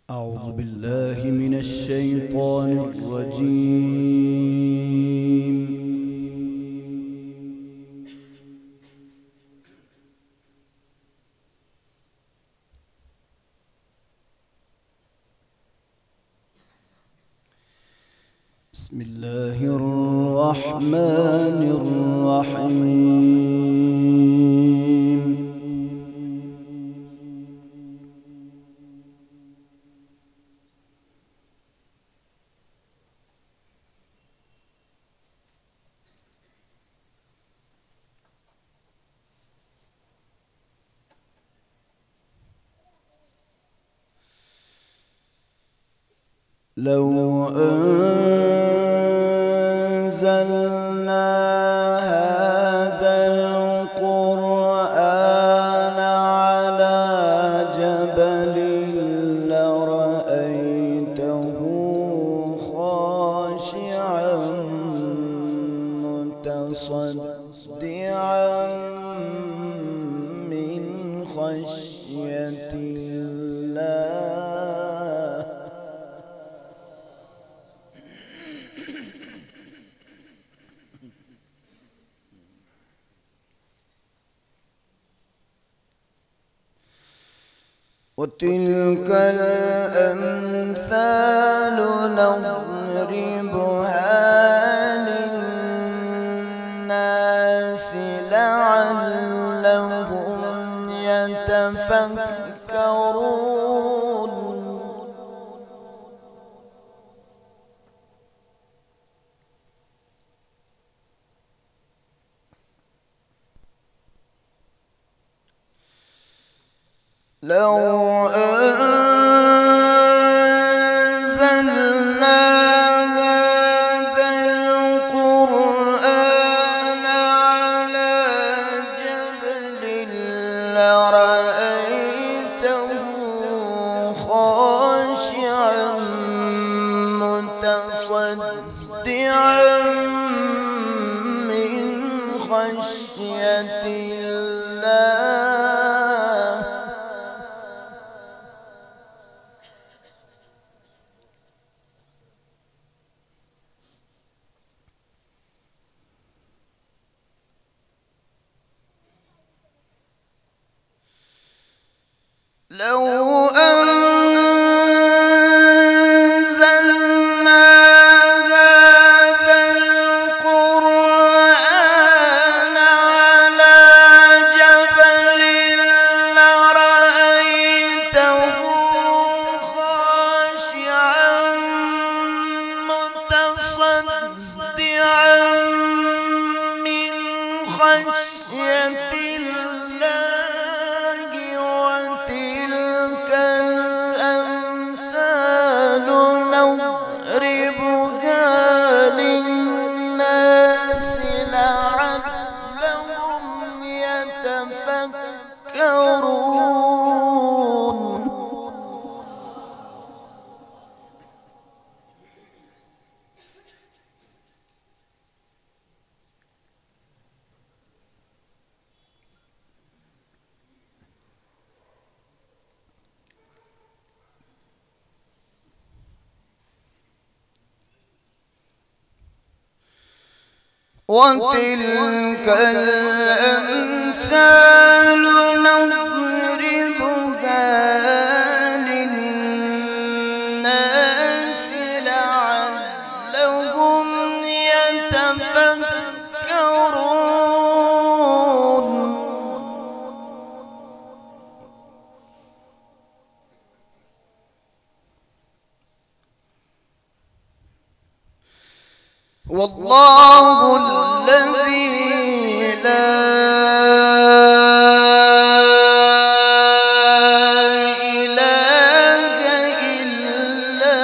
أعوذ بالله من الشيطان الرجيم. بسم الله الرحمن الرحيم. لو أنزلنا هذا القرآن على جبل لرأيته خاشعا متصدعا من خشية الله. وتلك الأمثال نضربها للناس لعلهم يتفكرون. لو أنزلنا هذا القرآن على جبل لرأيته خاشعا متصدعا من خشية الله. لو أنزلنا هذا القرآن على جبل لرأيته خاشعا متصدعا من خشية وتلك الأمثال نضربها للناس لعلهم يتفكرون. والله الذي لا إله إلا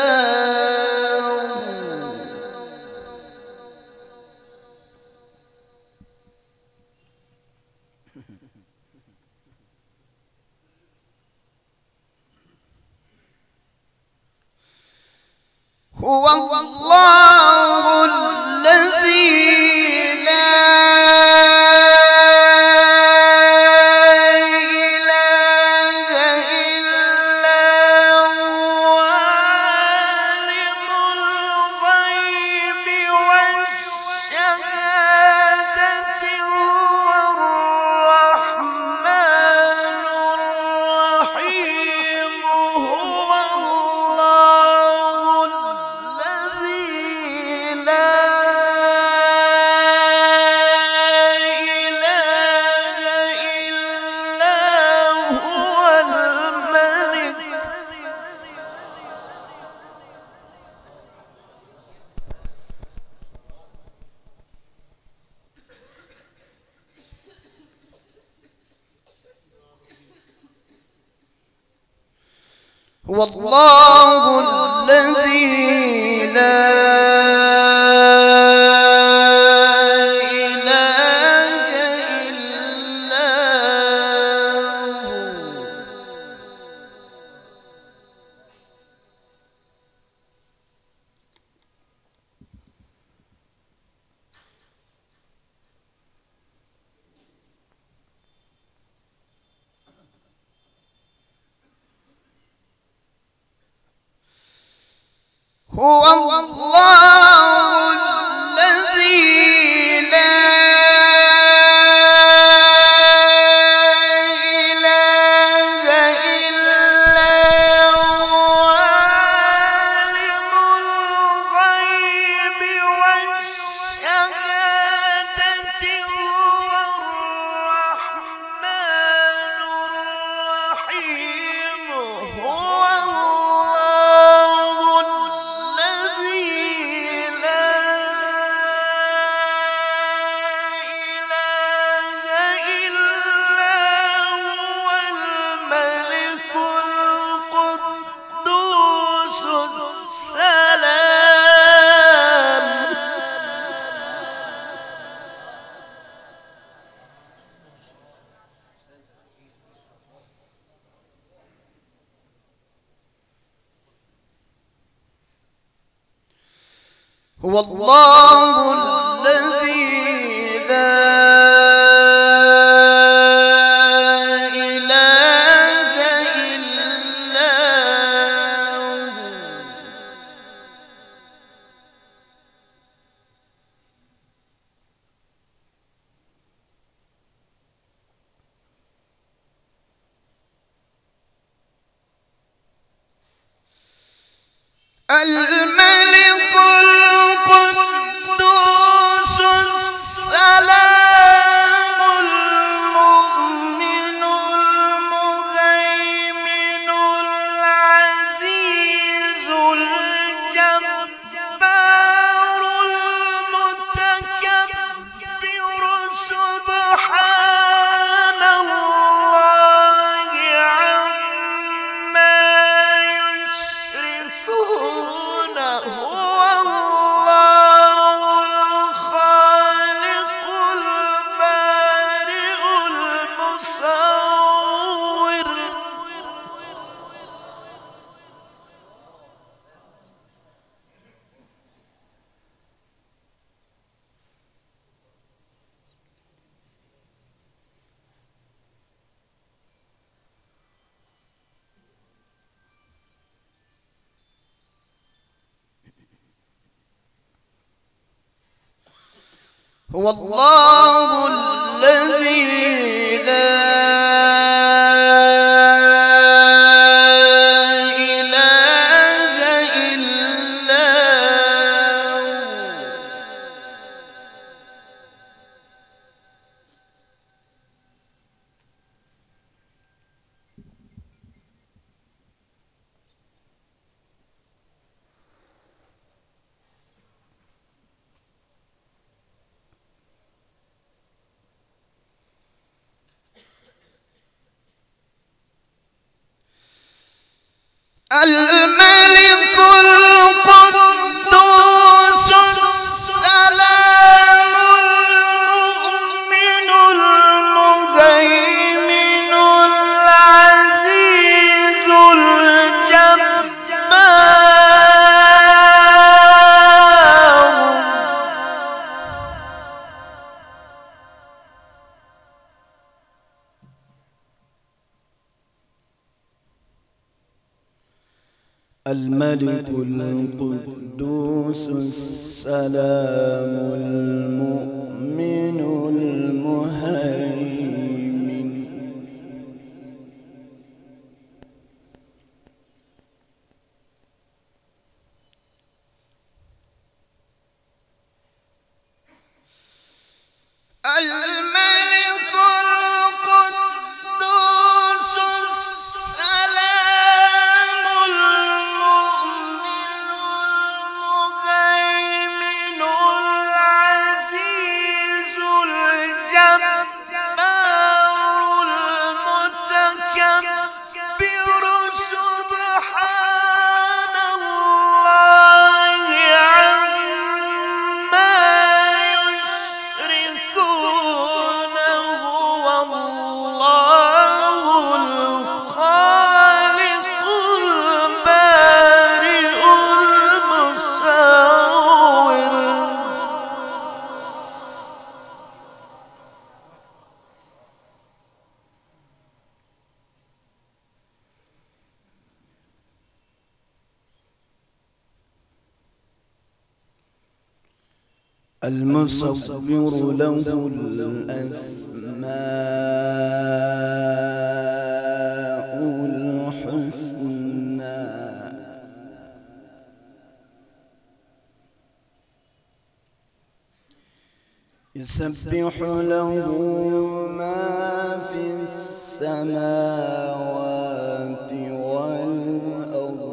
هو الله الذي لا إله إلا هو هو الله الذي لا هو الله الذي لا إله إلا هو عالم الغيب والشهادة هو الرحمن الرحيم هو هو الله الذي لا إله إلا هو الملك القدوس السلام المؤمن المهيمن العزيز الجبار المتكبر سبحان الله عما يشركون هو الله الخالق البارئ المصور هو الله الذي لا إله إلا الملك القدوس السلام المؤمن المهيمن العزيز الملك القدوس السلام المؤمن المهيمن الملك القدوس السلام المؤمن المهيمن العزيز الجبار المتكبر سبحان المصور له الأسماء الحسنى يسبح له ما في السماوات والأرض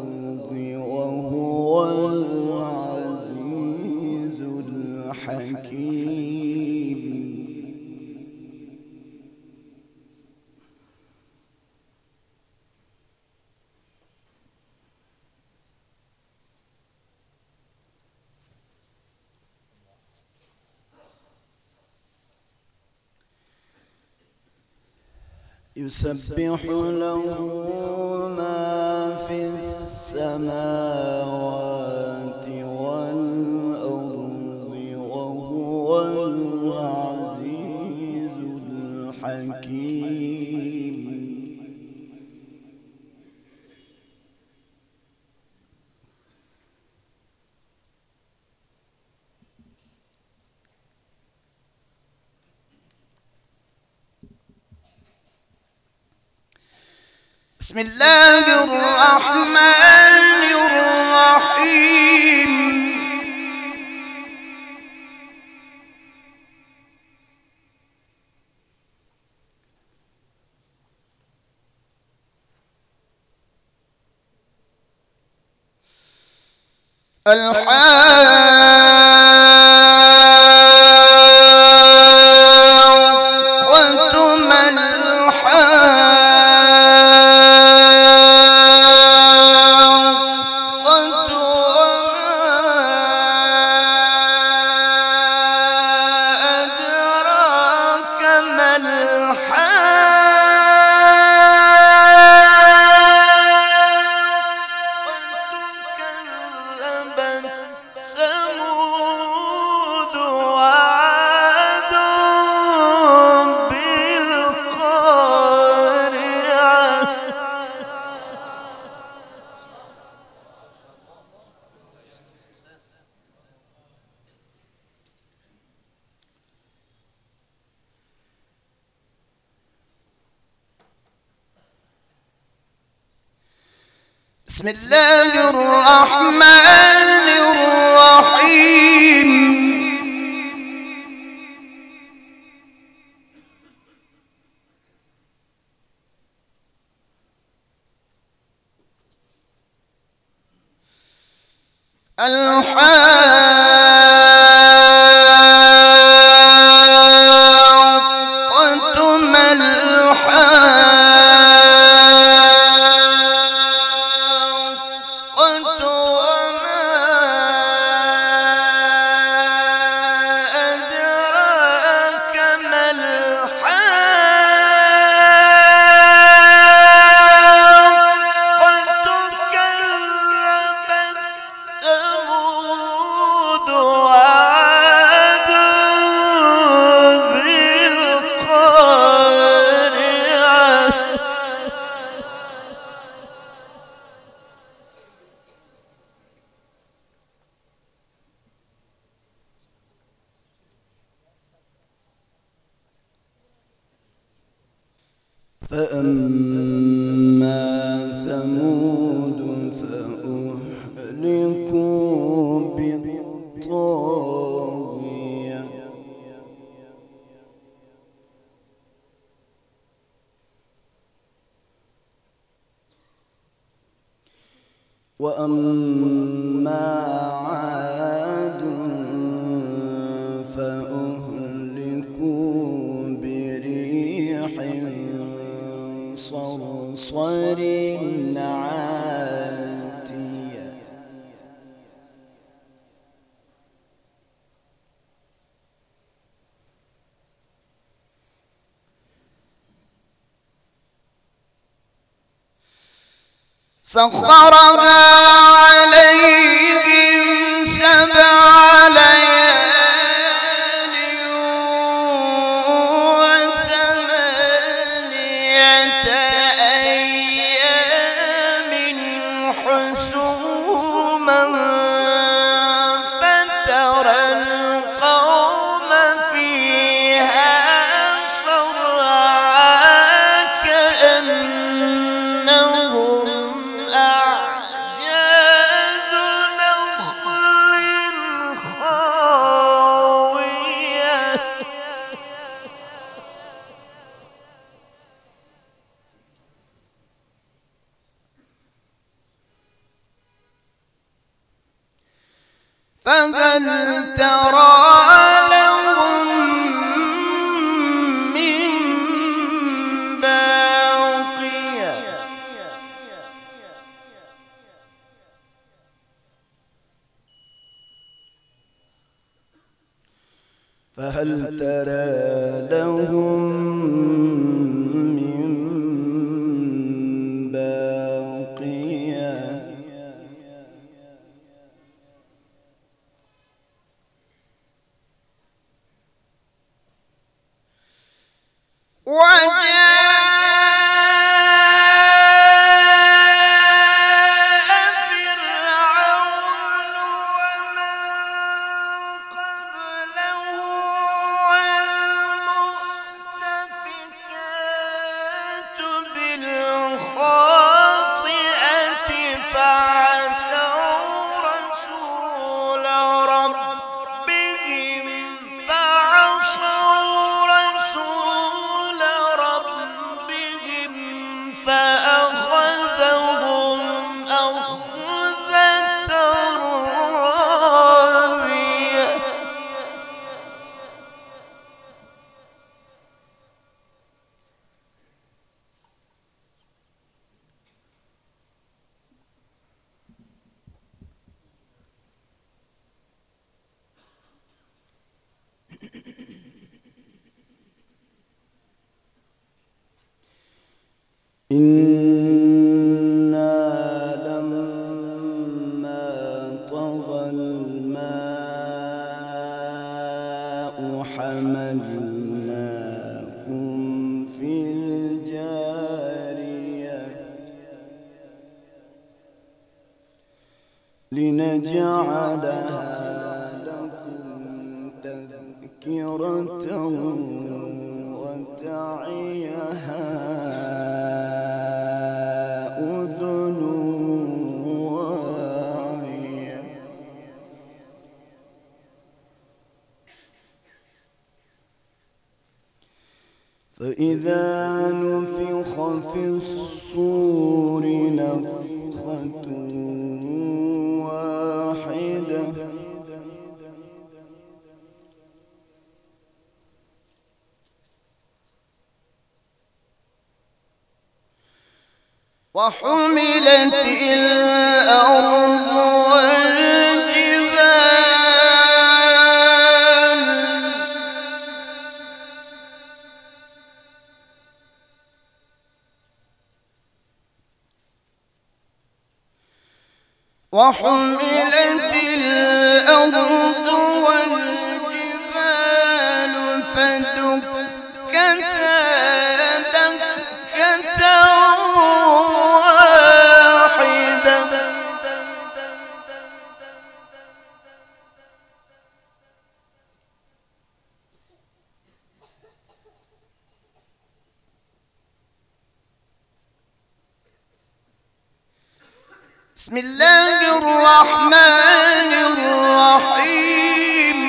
وهو العزيز الحكيم. يسبح له ما في السماوات والأرض وهو العزيز الحكيم. بسم الله الرحمن الرحيم. بسم الله الرحمن الرحيم. الحاقة ما الحاقة وما أدراك ما الحاقة كذبت ثمود وعاد بالقارعة. فأما ثمود فأهلكوا بالطاغية وأما عاد فأهلكوا بريح صرصر عاتية سخرها عليهم 7 ليال و8 أيام حسوما فترى القوم فهل ترى لهم من باقية فهل ترى لهم من باقية فأخذهم أخذة رابية إنا لما طغى الماء حملناكم في الجارية لنجعلها لكم تذكرة وتعيها أذن واعية فإذا نفخ في الصور نفخة واحدة وحملت الأرض والجبال وحملت الأرض والجبال فدكتا دكة واحدة بسم الله الرحمن الرحيم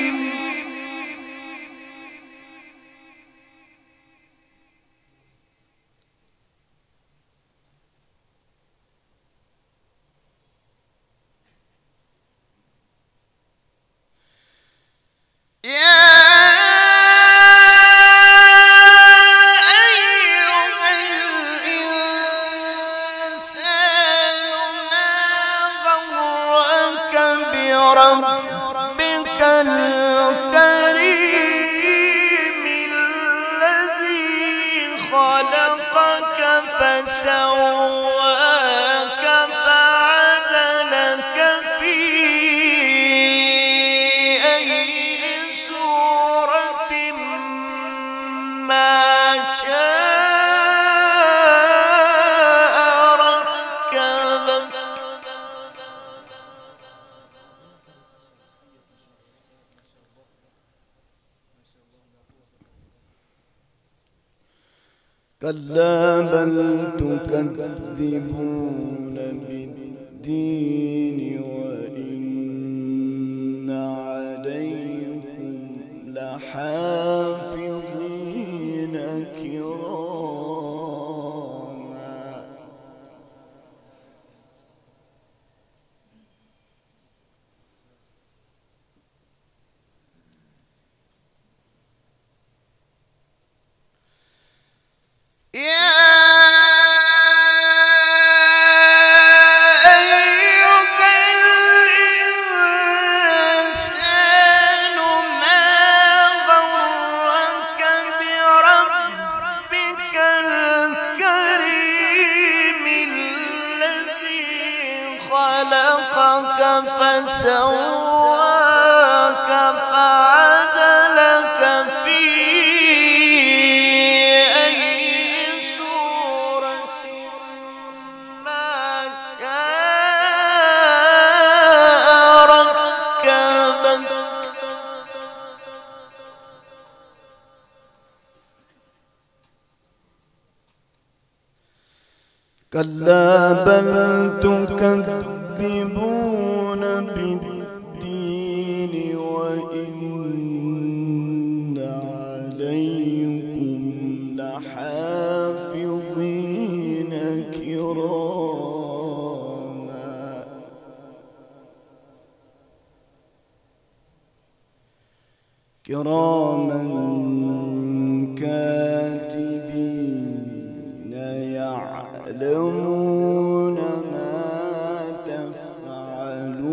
يا أيها الإنسان ما غرك بربك الكريم الذي خلقك فسواك فعدلك في أي صورة ما شاء ركبك كلا بل تكذبون بالدين وإن عليكم لحافظين كراما فسواك فعدلك في أي صورة ما شاء ركبك كلا بل تكذبون بالدين وإن عليكم لحافظين كراما كاتبين يعلمون ما تفعلون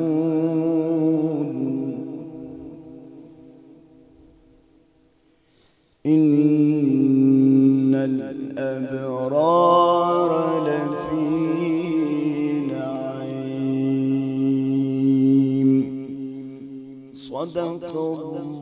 إن الأبرار لفي نعيم صدق الله